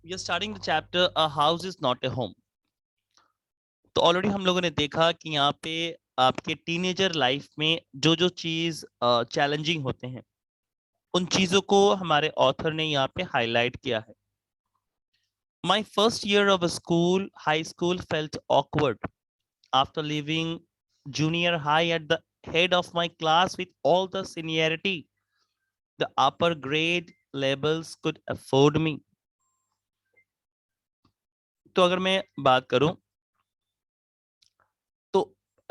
We are starting the chapter A House is Not a Home. तो already हम लोगों ने देखा कि यहाँ पे आपके टीनेजर लाइफ में जो जो चीज चैलेंजिंग होते हैं उन चीजों को हमारे ऑथर ने यहाँ पे हाईलाइट किया है. My first year of a school, high school, felt awkward after leaving junior high at the head of my class with all the seniority. The upper grade labels could afford me. तो अगर मैं बात करूं तो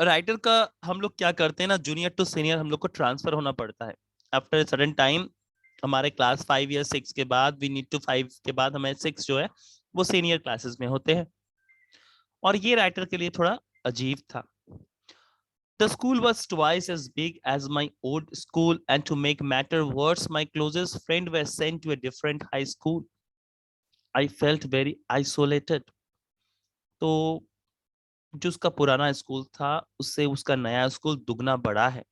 writer का हम लोग क्या करते हैं ना, जूनियर टू सीनियर हम लोग को ट्रांसफर होना पड़ता है आफ्टर सडन टाइम. हमारे क्लास 5 या 6 के बाद वी नीड टू 5 के बाद हमें 6 जो है वो सीनियर क्लासेस में होते हैं. और ये राइटर के लिए थोड़ा अजीब था. The school was twice as big as my old school, and to make matter worse, my closest friend was sent to a different high school. I felt very isolated. तो जो उसका पुराना स्कूल था उससे उसका नया स्कूल दुगना बड़ा है.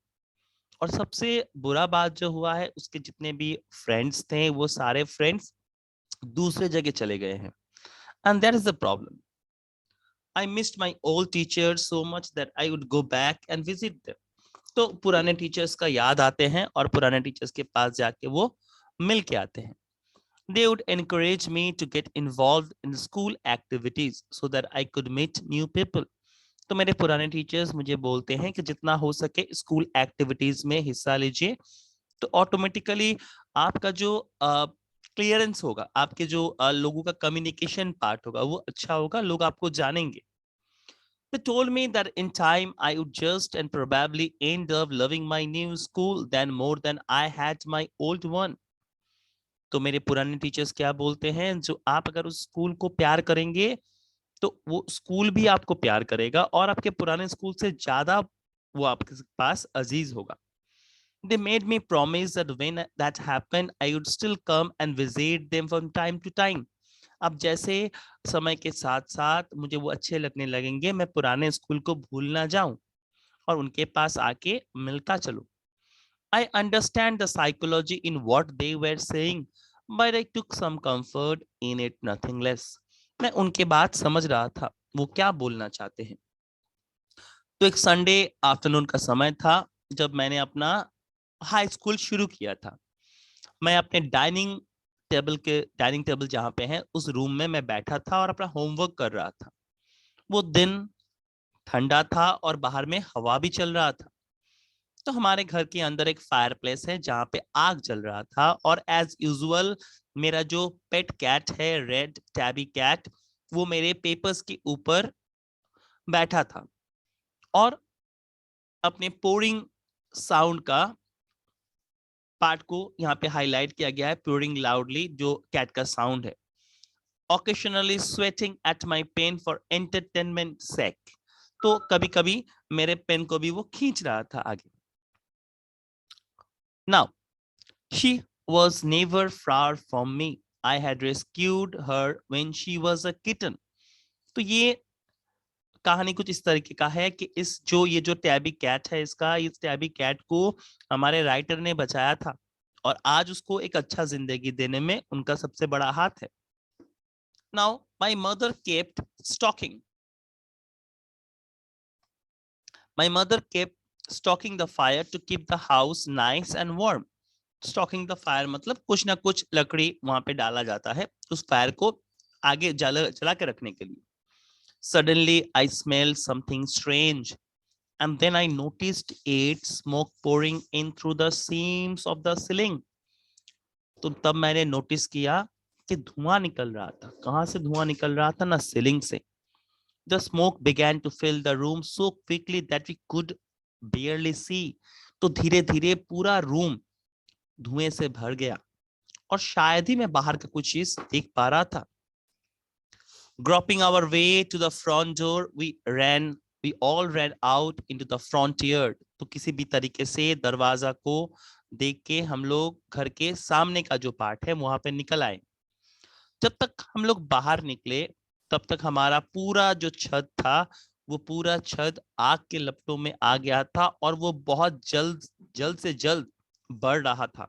और सबसे बुरा बात जो हुआ है, उसके जितने भी फ्रेंड्स थे वो सारे फ्रेंड्स दूसरे जगह चले गए हैं. And that is the problem. I missed my old teachers so much that I would go back and visit them. तो पुराने टीचर्स का याद आते हैं और पुराने टीचर्स के पास जाके वो मिल के आते हैं. They would encourage me to get involved in school activities so that I could meet new people. तो मेरे पुराने टीचर्स मुझे बोलते हैं कि जितना हो सके स्कूल एक्टिविटीज में हिस्सा लीजिए, तो ऑटोमेटिकली आपका जो क्लियरेंस होगा, आपके जो लोगों का कम्युनिकेशन पार्ट होगा वो अच्छा होगा, लोग आपको जानेंगे. They told me that in time I would just and probably end up loving my new school than more than I had my old one. तो मेरे पुराने टीचर्स क्या बोलते हैं, जो आप अगर उस स्कूल को प्यार करेंगे तो वो स्कूल भी आपको प्यार करेगा और आपके पुराने स्कूल से ज्यादा वो आपके पास अजीज होगा. They made me promise that when that happened, I would still come and visit them from time to time. अब जैसे समय के साथ साथ मुझे वो अच्छे लगने लगेंगे, मैं पुराने स्कूल को भूल ना जाऊं और उनके पास आके मिलता चलूं. I understand the psychology in what they were saying, but I took some comfort in it, nothing less. मैं उनके बात समझ रहा था, वो क्या बोलना चाहते हैं. तो एक संडे आफ्टरनून का समय था जब मैंने अपना हाई स्कूल शुरू किया था. मैं अपने डाइनिंग टेबल जहाँ पे है उस रूम में मैं बैठा था और अपना होमवर्क कर रहा था. वो दिन ठंडा था और बाहर में हवा भी चल रहा था. तो हमारे घर के अंदर एक फायर प्लेस है जहाँ पे आग जल रहा था और एज यूजुअल मेरा जो पेट कैट है रेड टैबी कैट, वो मेरे पेपर्स के ऊपर बैठा था और अपने पोरिंग साउंड का पार्ट को यहाँ पे हाईलाइट किया गया है. पोरिंग लाउडली जो कैट का साउंड है. occasionally sweating at my pen for entertainment sake. तो कभी कभी मेरे पेन को भी वो खींच रहा था आगे. Now she was never far from me. I had rescued her when she was a kitten. तो ये कहानी कुछ इस तरीके का है कि ये जो टैबी कैट है, इस टैबी कैट को हमारे राइटर ने बचाया था और आज उसको एक अच्छा जिंदगी देने में उनका सबसे बड़ा हाथ है. Now my mother kept stalking. My mother kept stalking the fire to keep the house nice and warm. Stalking the fire मतलब कुछ ना कुछ लकड़ी वहां पे डाला जाता है उस फायर को आगे जला के रखने के लिए. Suddenly I smelled something strange and then I noticed it smoke pouring in through the seams of the ceiling. तो तब मैंने नोटिस किया कि धुआं निकल रहा था. कहां से धुआं निकल रहा था ना, सीलिंग से. The smoke began to fill the room so quickly that we could barely see. तो धीरे धीरे पूरा रूम धुएं से भर गया और शायद ही मैं बाहर का कुछ चीज देख पा रहा था. Groping our way to the front door, we all ran out into the front yard. तो किसी भी तरीके से दरवाजा को देख के हम लोग घर के सामने का जो पार्ट है वहां पे निकल आए. जब तक हम लोग बाहर निकले तब तक हमारा पूरा जो छत था वो पूरा छत आग के लपटों में आ गया था और वो बहुत जल्द जल्द से जल्द बढ़ रहा था.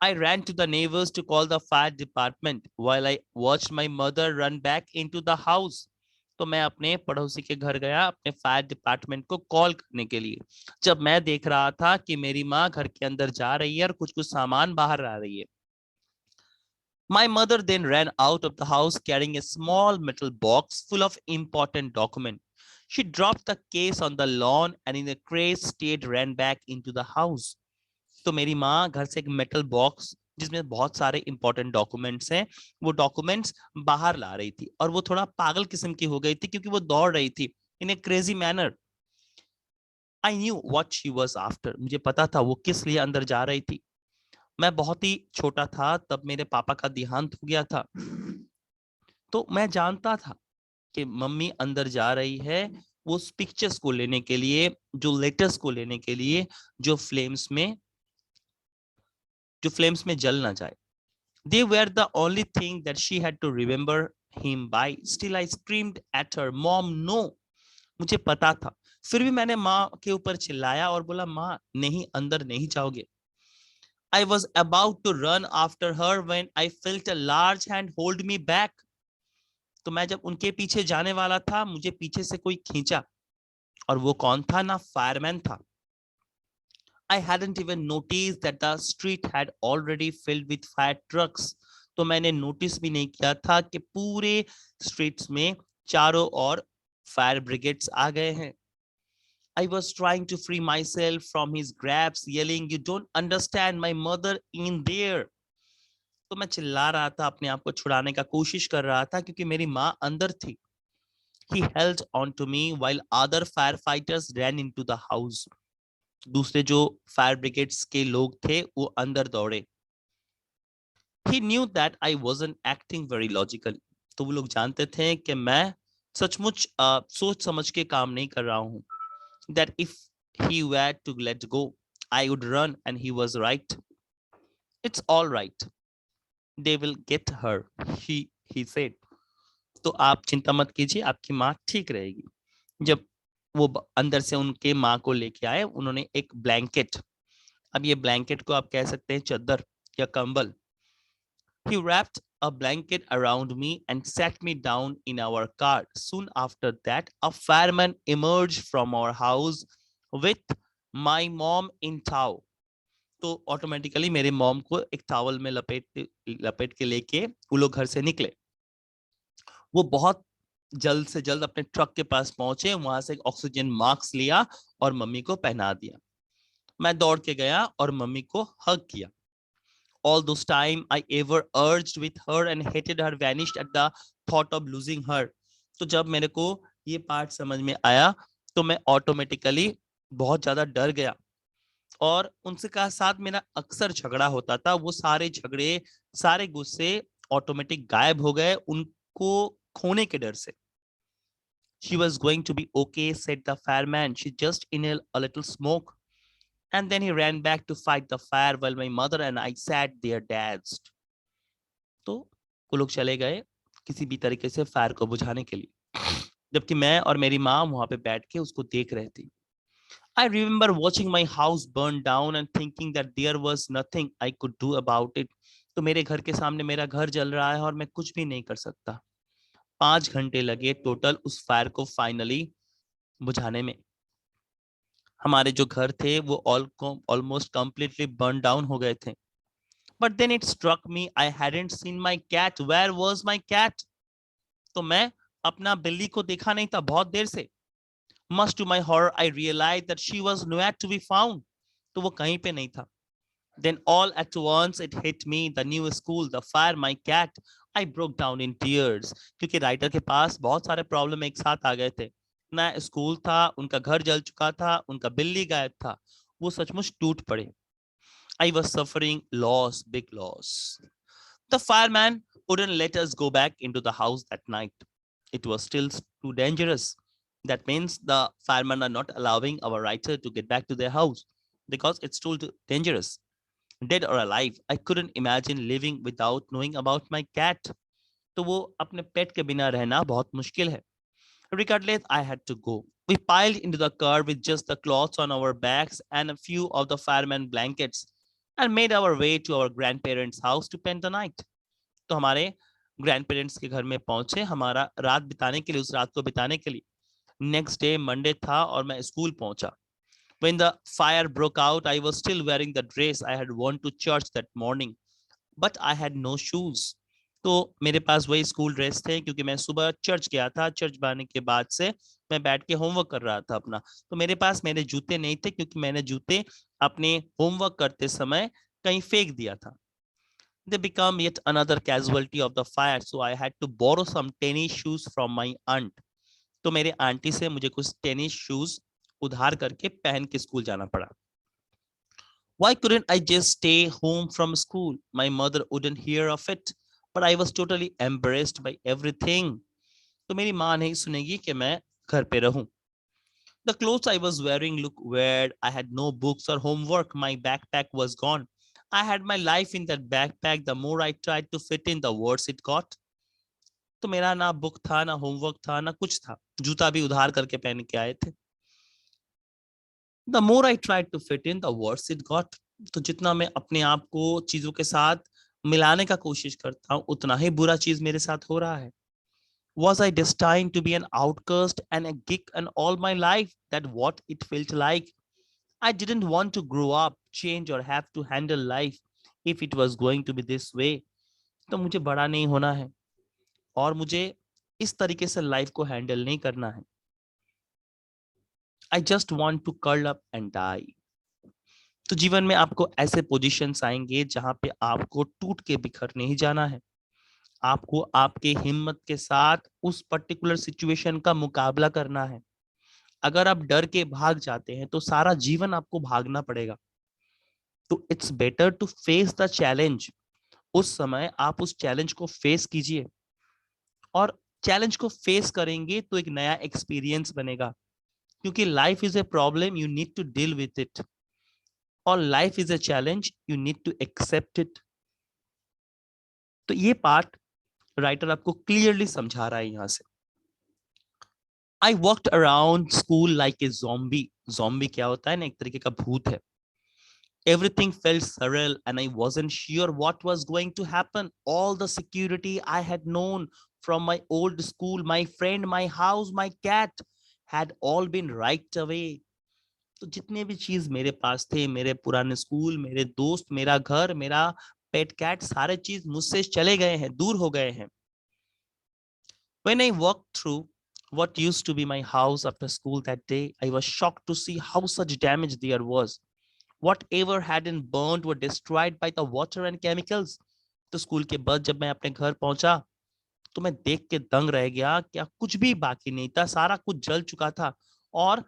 I ran to the neighbors to call the fire department while I watched my mother run back into the house. तो मैं अपने पड़ोसी के घर गया अपने फायर डिपार्टमेंट को कॉल करने के लिए, जब मैं देख रहा था कि मेरी माँ घर के अंदर जा रही है और कुछ कुछ सामान बाहर आ रही है. My mother then ran out of the house carrying a small metal box full of important documents. She dropped the case on the lawn and in a crazed state ran back into the house. तो मेरी माँ घर से एक metal box जिसमें बहुत सारे important documents हैं, वो डॉक्यूमेंट्स बाहर ला रही थी और वो थोड़ा पागल किस्म की हो गई थी क्योंकि वो दौड़ रही थी in a crazy manner. I knew what she was after. मुझे पता था वो किस लिए अंदर जा रही थी. मैं बहुत ही छोटा था तब मेरे पापा का देहांत हो गया था, तो मैं जानता था कि मम्मी अंदर जा रही है वो पिक्चर्स को लेने के लिए, जो लेटर्स को लेने के लिए, जो फ्लेम्स में जल ना जाए. They were the only thing that she had to remember him by. Still I screamed at her, Mom, no. मुझे पता था, फिर भी मैंने माँ के ऊपर चिल्लाया और बोला, माँ नहीं, अंदर नहीं जाओगे. I was about to run after her when I felt a large hand hold me back. तो मैं जब उनके पीछे जाने वाला था, मुझे पीछे से कोई खींचा, और वो कौन था? ना फायरमैन था. I hadn't even noticed that the street had already filled with fire trucks. तो मैंने नोटिस भी नहीं किया था कि पूरे स्ट्रीट्स में चारों ओर फायर ब्रिगेड्स आ गए हैं. I was trying to free myself from his grabs, yelling, "You don't understand, my mother in there." तो मैं चिल्ला रहा था, अपने आप को छुड़ाने का कोशिश कर रहा था क्योंकि मेरी माँ अंदर थी. He held on to me while other firefighters ran into the house. दूसरे जो फायर ब्रिगेड्स के लोग थे वो अंदर दौड़े. He knew that I wasn't acting very logically. तो वो लोग जानते थे कि मैं सचमुच सोच समझ के काम नहीं कर रहा हूँ. That if he were to let go, I would run, and he was right. It's all right. They will get her, he said. तो आप चिंता मत कीजिए, आपकी माँ ठीक रहेगी. जब वो अंदर से उनके माँ को लेके आए, उन्होंने एक ब्लैंकेट, अब ये ब्लैंकेट को आप कह सकते हैं चादर या कंबल. He wrapped a blanket around me and sat me down in our car. Soon after that, a fireman emerged from our house with my mom in tow. तो ऑटोमेटिकली मेरे मॉम को एक टॉवल में लपेट के लेके वो लोग घर से निकले. वो बहुत जल्द से जल्द अपने ट्रक के पास पहुंचे, वहां से एक ऑक्सीजन मास्क लिया और मम्मी को पहना दिया. मैं दौड़ के गया और मम्मी को हग किया. All those time I ever urged with her and hated her vanished at the thought of losing her. तो जब मेरे को ये पार्ट समझ में आया तो मैं ऑटोमेटिकली बहुत ज्यादा डर गया और उनसे का साथ मेरा अक्सर झगड़ा होता था. वो सारे झगड़े, सारे गुस्से ऑटोमेटिक गायब हो गए उनको खोने के डर से. She was going to be okay, said the fireman. She just inhaled a little smoke. And then he ran back to fight the fire while my mother and I sat there danced. तो वो लोग चले गए किसी भी तरीके से fire को बुझाने के लिए, जबकि मैं और मेरी माँ वहां पे बैठ के उसको देख रहे थे. I remember watching my house burn down and thinking that there was nothing I could do about it. तो मेरे घर के सामने मेरा घर जल रहा है और मैं कुछ भी नहीं कर सकता. 5 घंटे लगे टोटल उस फायर को फाइनली बुझाने में. हमारे जो घर थे वो ऑलमोस्ट कंप्लीटली बर्न डाउन हो गए थे. But then it struck me I hadn't seen my cat. Where was my cat? तो मैं अपना बिल्ली को देखा नहीं था बहुत देर से. Much to my horror, I realized that she was nowhere to be found. तो वो कहीं पे नहीं था. Then all at once it hit me, the new school, the fire, my cat. I broke down in tears. क्योंकि writer के पास बहुत सारे प्रॉब्लम एक साथ आ गए थे. ना स्कूल था, उनका घर जल चुका था, उनका बिल्ली गायब था. वो सचमुच टूट पड़े. I was suffering loss, big loss. The fireman wouldn't let us go back into the house that night. It was still too dangerous. That means the firemen are not allowing our writer to get back to their house because it's too dangerous. Dead or alive, I couldn't imagine living without knowing about my cat. तो वो अपने पेट के बिना रहना बहुत मुश्किल है. Regardless, I had to go. We piled into the car with just the cloths on our backs and a few of the fireman blankets. and made our way to our grandparents' house to spend the night. तो हमारे grandparents के घर में पहुंचे हमारा रात बिताने के लिए, उस रात को बिताने के लिए. नेक्स्ट डे मंडे था और मैं स्कूल पहुंचा. When the fire broke out, I was still wearing the dress I had worn to church that morning, but I had no shoes. तो मेरे पास वही स्कूल ड्रेस थे क्योंकि मैं सुबह चर्च गया था. चर्च आने के बाद से मैं बैठ के होमवर्क कर रहा था अपना. तो मेरे पास मेरे जूते नहीं थे क्योंकि मैंने जूते अपने होमवर्क करते समय कहीं फेंक दिया था. They become yet another casualty of the fire, so I had to borrow some tennis shoes from my aunt. तो मेरे आंटी से मुझे कुछ टेनिस शूज उधार करके पहन के स्कूल जाना पड़ा. Why couldn't I just stay home from school? My mother wouldn't hear of it, but I was totally embarrassed by everything. तो मेरी माँ नहीं सुनेगी कि मैं घर पे रहूं. The clothes I was wearing looked weird. I had no books or homework. My backpack was gone. I had my life in that backpack. The more I tried to fit in, the worse it got. तो मेरा ना book था, ना homework था, ना कुछ था. जूता भी उधार करके पहन के आए थे. The more I tried to fit in, the worse it got. तो जितना मैं अपने आप को चीजों के साथ मिलाने का कोशिश करता हूँ उतना ही बुरा चीज मेरे साथ हो रहा है. Was I destined to be an outcast and a geek and all my life? That what it felt like. I didn't want to grow up, change or have to handle life if it was going to be this way. तो मुझे बड़ा नहीं होना है और मुझे इस तरीके से लाइफ को हैंडल नहीं करना है. I just want to curl up and die. तो जीवन में आपको ऐसे पोजीशंस आएंगे जहां पे आपको टूट के बिखर नहीं जाना है. आपको आपके हिम्मत के साथ उस पर्टिकुलर सिचुएशन का मुकाबला करना है. अगर आप डर के भाग जाते हैं तो सारा जीवन आपको भागना पड़ेगा. तो it's better to face the challenge. उस समय आप उस चैलेंज को फेस कीजिए और चैलेंज को फेस करेंगे तो एक नया एक्सपीरियंस बनेगा. क्योंकि life is a problem, you need to deal with it. और life is a challenge, you need to accept it. तो ये पार्ट राइटर आपको क्लियरली समझा रहा है यहां से. I walked around school like a zombie. Zombie क्या होता है ना, एक तरीके का भूत है. Everything felt surreal and I wasn't sure what was going to happen. All the security I had known from my old school, my friend, my house, my cat had all been wiped away. तो जितने भी चीज मेरे पास थे, मेरे पुराने school, मेरे दोस्त, मेरा घर, मेरा पेट कैट, सारे चीज मुझसे चले गए हैं, दूर हो गए हैं. When I walked through what used to be my house after school that day, I was shocked to see how such damage there was. Whatever hadn't burned were destroyed by the water and chemicals. तो school के बाद जब मैं अपने घर पहुंचा तो मैं देख के दंग रह गया. क्या कुछ भी बाकी नहीं था, सारा कुछ जल चुका था और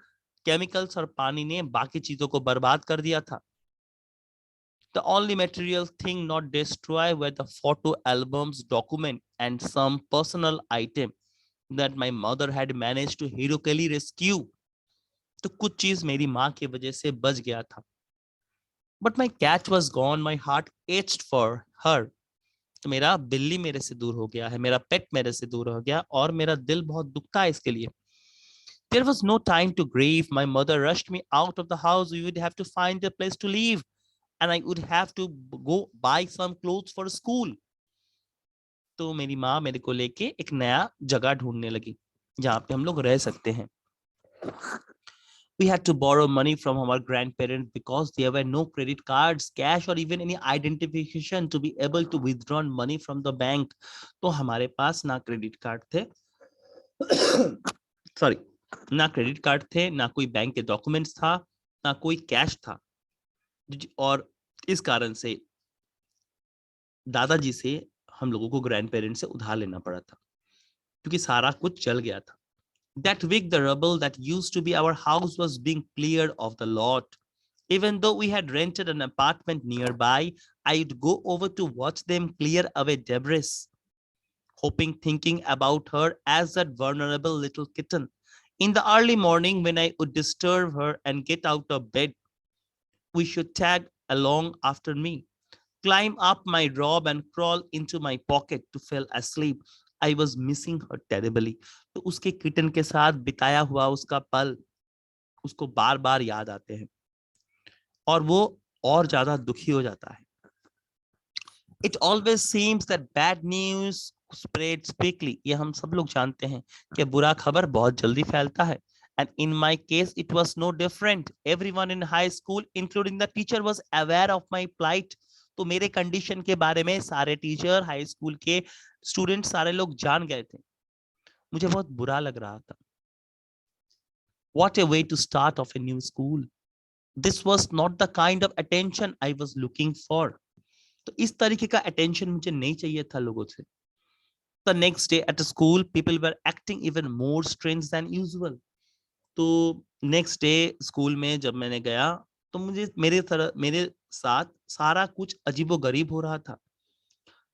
केमिकल्स और पानी ने बाकी चीजों को बर्बाद कर दिया था. The only material thing not destroyed were the photo albums, document, and some personal item that my mother had managed to heroically rescue. तो कुछ चीज मेरी माँ की वजह से बच गया था. But my cat was gone. My heart ached for her. तो मेरा बिल्ली मेरे से दूर हो गया है, मेरा पेट मेरे से दूर हो गया और मेरा दिल बहुत दुखता है इसके लिए. There was no time to grieve. My mother rushed me out of the house. We would have to find a place to live, and I would have to go buy some clothes for school. तो मेरी माँ मेरे को लेके एक नया जगह ढूंढने लगी जहाँ पे हम लोग रह सकते हैं. We had to borrow money from our grandparents because there were no credit cards, cash, or even any identification to be able to withdraw money from the bank. तो हमारे पास ना क्रेडिट कार्ड थे, सॉरी, ना credit card थे, ना कोई bank के documents था, ना कोई कैश था. और इस कारण से दादाजी से हम लोगों को ग्रैंड पेरेंट्स से उधार लेना पड़ा था क्योंकि सारा कुछ चल गया था. That week, the rubble that used to be our house was being cleared off the lot. Even though we had rented an apartment nearby, I would go over to watch them clear away debris, thinking about her as that vulnerable little kitten. In the early morning, when I would disturb her and get out of bed, we should tag along after me, climb up my robe and crawl into my pocket to fall asleep. I was missing her terribly. तो उसके kitten के साथ बिताया हुआ उसका पल उसको बार बार याद आते हैं और वो और ज्यादा दुखी हो जाता है। It always seems that bad news spreads quickly. ये हम सब लोग जानते हैं कि बुरा खबर बहुत जल्दी फैलता है। And in my case, it was no different. Everyone in high school, including the teacher, was aware of my plight. तो मेरे कंडीशन के बारे में सारे टीचर, हाई स्कूल के स्टूडेंट, सारे लोग जान गए थे। मुझे बहुत बुरा लग रहा था। What a way to start off a new school. This was not the kind of attention I was looking for. तो इस तरीके का अटेंशन मुझे नहीं चाहिए था लोगों से। The next day at school, people were acting even more strange than usual. तो नेक्स्ट डे स्कूल में जब मैंने गया तो मुझे मेरे साथ सारा कुछ अजीबोगरीब हो रहा था।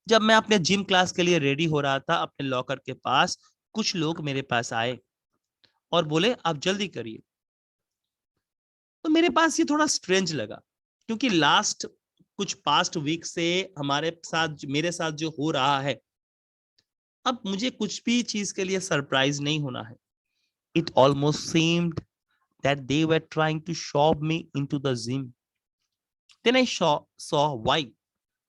जब मैं अपने जिम क्लास के लिए रेडी हो रहा था अपने लॉकर के पास, कुछ लोग मेरे पास आए और बोले आप जल्दी करिए। तो मेरे पास ये थोड़ा स्ट्रेंज लगा, क्योंकि लास्ट कुछ पास्ट वीक से मेरे साथ जो हो रहा है, अब मुझे कुछ भी चीज के लिए सरप्राइज नहीं होना है। It almost seemed that they were trying to shove me into the gym. Then I saw why.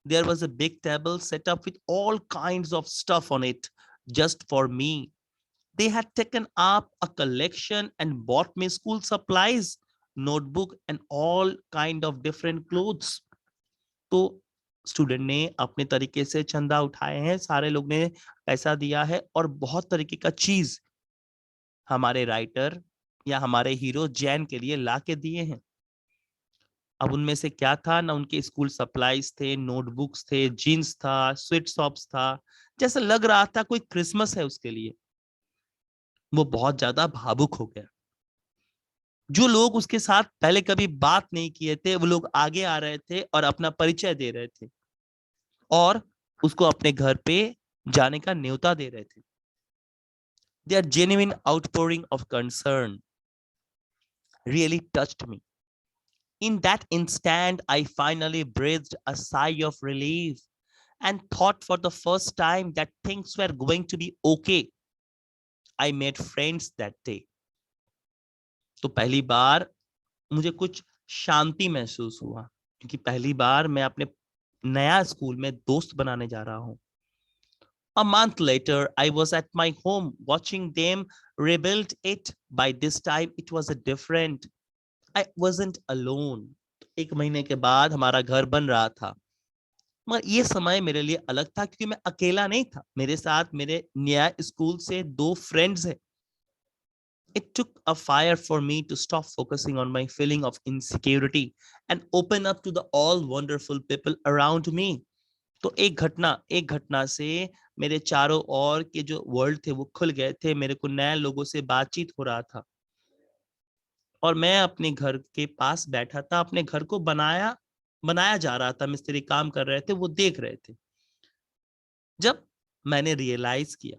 There was a big table set up with all kinds of stuff on it just for me. They had taken up a collection and bought me school supplies, notebook and all kind of different clothes. तो student ने अपने तरीके से चंदा उठाए हैं, सारे लोग ने पैसा दिया है और बहुत तरीके का चीज हमारे राइटर या हमारे हीरो जैन के लिए ला के दिए हैं। अब उनमें से क्या था ना, उनके स्कूल सप्लाईज थे, नोटबुक्स थे, जीन्स था, स्वेट शॉप्स था, जैसा लग रहा था कोई क्रिसमस है उसके लिए। वो बहुत ज्यादा भावुक हो गया। जो लोग उसके साथ पहले कभी बात नहीं किए थे, वो लोग आगे आ रहे थे और अपना परिचय दे रहे थे और उसको अपने घर पे जाने का न्योता दे रहे थे। Their genuine outpouring of concern really touched me. In that instant, I finally breathed a sigh of relief and thought for the first time that things were going to be okay. I made friends that day. तो पहली बार मुझे कुछ शांति महसूस हुआ, क्योंकि पहली बार मैं अपने नया स्कूल में दोस्त बनाने जा रहा हूं। A month later, I was at my home watching them rebuild it. By this time, it was a different. I wasn't alone. एक महीने के बाद हमारा घर बन रहा था, मगर ये समय मेरे लिए अलग था क्योंकि मैं अकेला नहीं था। मेरे साथ मेरे नया स्कूल से 2 फ्रेंड्स हैं। It took a fire for me to stop focusing on my feeling of insecurity and open up to the all wonderful people around me. तो एक घटना से मेरे चारों ओर के जो वर्ल्ड थे वो खुल गए थे। मेरे को नए लोगों से बातचीत हो रहा था और मैं अपने घर के पास बैठा था, अपने घर को बनाया जा रहा था। मिस्त्री काम कर रहे थे, वो देख रहे थे। जब मैंने रियलाइज किया,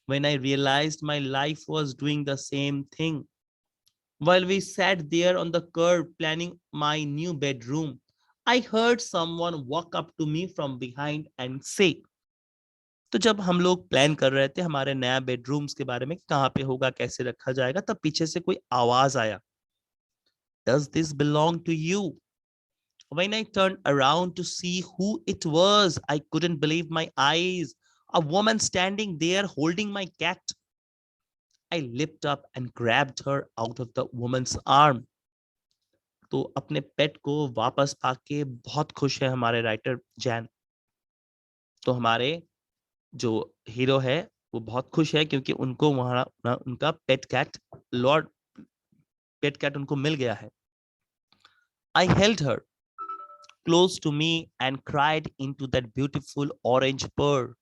when I realized my life was doing the same thing, while we sat there on the curb planning my new bedroom, I heard someone walk up to me from behind and say, तो जब हम लोग plan कर रहे थे हमारे नया bedrooms के बारे में, कहाँ पे होगा, कैसे रखा जाएगा, तब पीछे से कोई आवाज आया, Does this belong to you? When I turned around to see who it was, I couldn't believe my eyes. A woman standing there holding my cat. I leapt up and grabbed her out of the woman's arm. तो अपने पेट को वापस पाके बहुत खुश है हमारे writer Jain. तो हमारे जो हीरो है वो बहुत खुश है क्योंकि उनको वहां उनका पेट कैट उनको मिल गया है। I held her close to me and cried into that beautiful orange purr.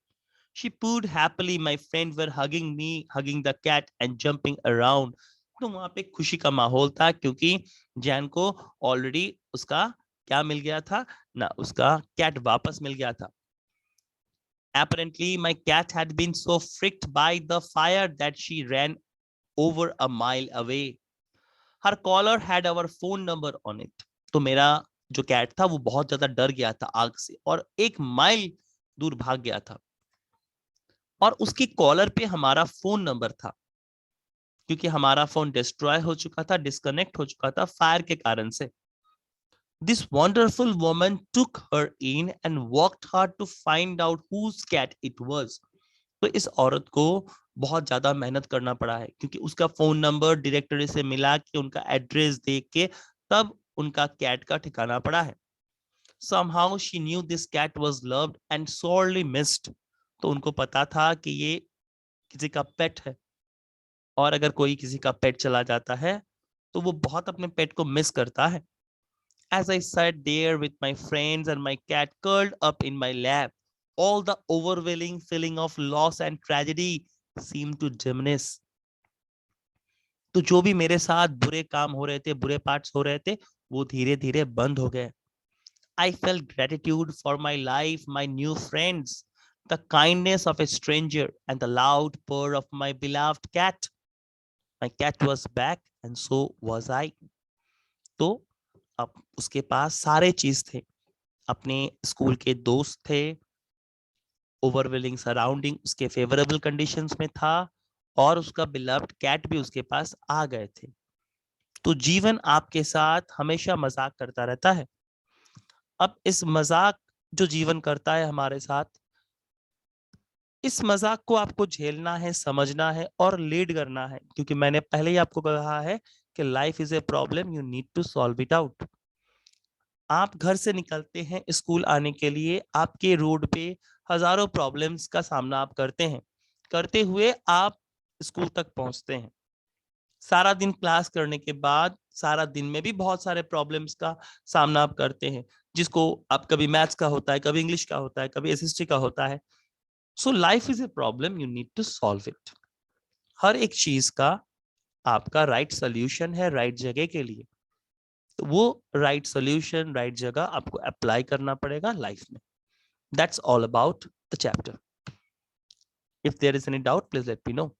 She purred happily. My friends were hugging me, hugging the cat and jumping around. तो वहां पे खुशी का माहौल था क्योंकि जैन को ऑलरेडी उसका क्या मिल गया था ना, उसका कैट वापस मिल गया था। Apparently, my cat had been so freaked by the fire that she ran over a mile away. Her collar had our phone number on it. तो मेरा जो कैट था वो बहुत ज्यादा डर गया था आग से और 1 माइल दूर भाग गया था और उसकी कॉलर पे हमारा फोन नंबर था, क्योंकि हमारा फोन डिस्ट्रॉय हो चुका था, डिस्कनेक्ट हो चुका था फायर के कारण से। This wonderful woman took her in and worked hard to find out whose cat it was. तो इस औरत को बहुत ज्यादा मेहनत करना पड़ा है, क्योंकि उसका फोन नंबर डायरेक्टरी से मिला के, उनका एड्रेस देख के तब उनका कैट का ठिकाना पड़ा है. Somehow she knew this cat was loved and sorely missed. तो उनको पता था कि ये किसी का पेट है, और अगर कोई किसी का पेट चला जाता है तो वो बहुत अपने पेट को मिस करता है. As I sat there with my friends and my cat curled up in my lap, all the overwhelming feeling of loss and tragedy seemed to diminish. तो जो भी मेरे साथ बुरे काम हो रहे थे, बुरे पार्ट्स हो रहे थे, वो धीरे धीरे बंद हो गए. I felt gratitude for my life, my new friends, the kindness of a stranger, and the loud purr of my beloved cat. My cat was back, and so was I. तो अब उसके पास सारे चीज थे. अपने स्कूल के दोस्त थे, ओवरवेलिंग सराउंडिंग उसके फेवरेबल कंडीशंस में था, और उसका बिलव्ड कैट भी उसके पास आ गए थे. तो जीवन आपके साथ हमेशा मजाक करता रहता है. अब इस मजाक जो जीवन करता है हमारे साथ, इस मजाक को आपको झेलना है, समझना है और लीड करना है, क्योंकि मैंने पहले ही आपको कहा है कि life is a problem, you need to solve it out. आप घर से निकलते हैं स्कूल आने के लिए, आपके रोड पे हजारों प्रॉब्लम्स का सामना आप करते हैं. करते हुए आप स्कूल तक पहुंचते हैं. सारा दिन क्लास करने के बाद सारा दिन में भी बहुत सारे प्रॉब्लम्स का सामना आप करते हैं, जिसको आप कभी मैथ्स का होता है, कभी इंग्लिश का होता है, कभी एसएसटी का होता है. So life is a problem, you need to solve it. हर एक चीज का आपका राइट सोल्यूशन है राइट जगह के लिए. तो वो राइट सोल्यूशन राइट जगह आपको अप्लाई करना पड़ेगा लाइफ में. That's all about the chapter. If there is any doubt please let me no.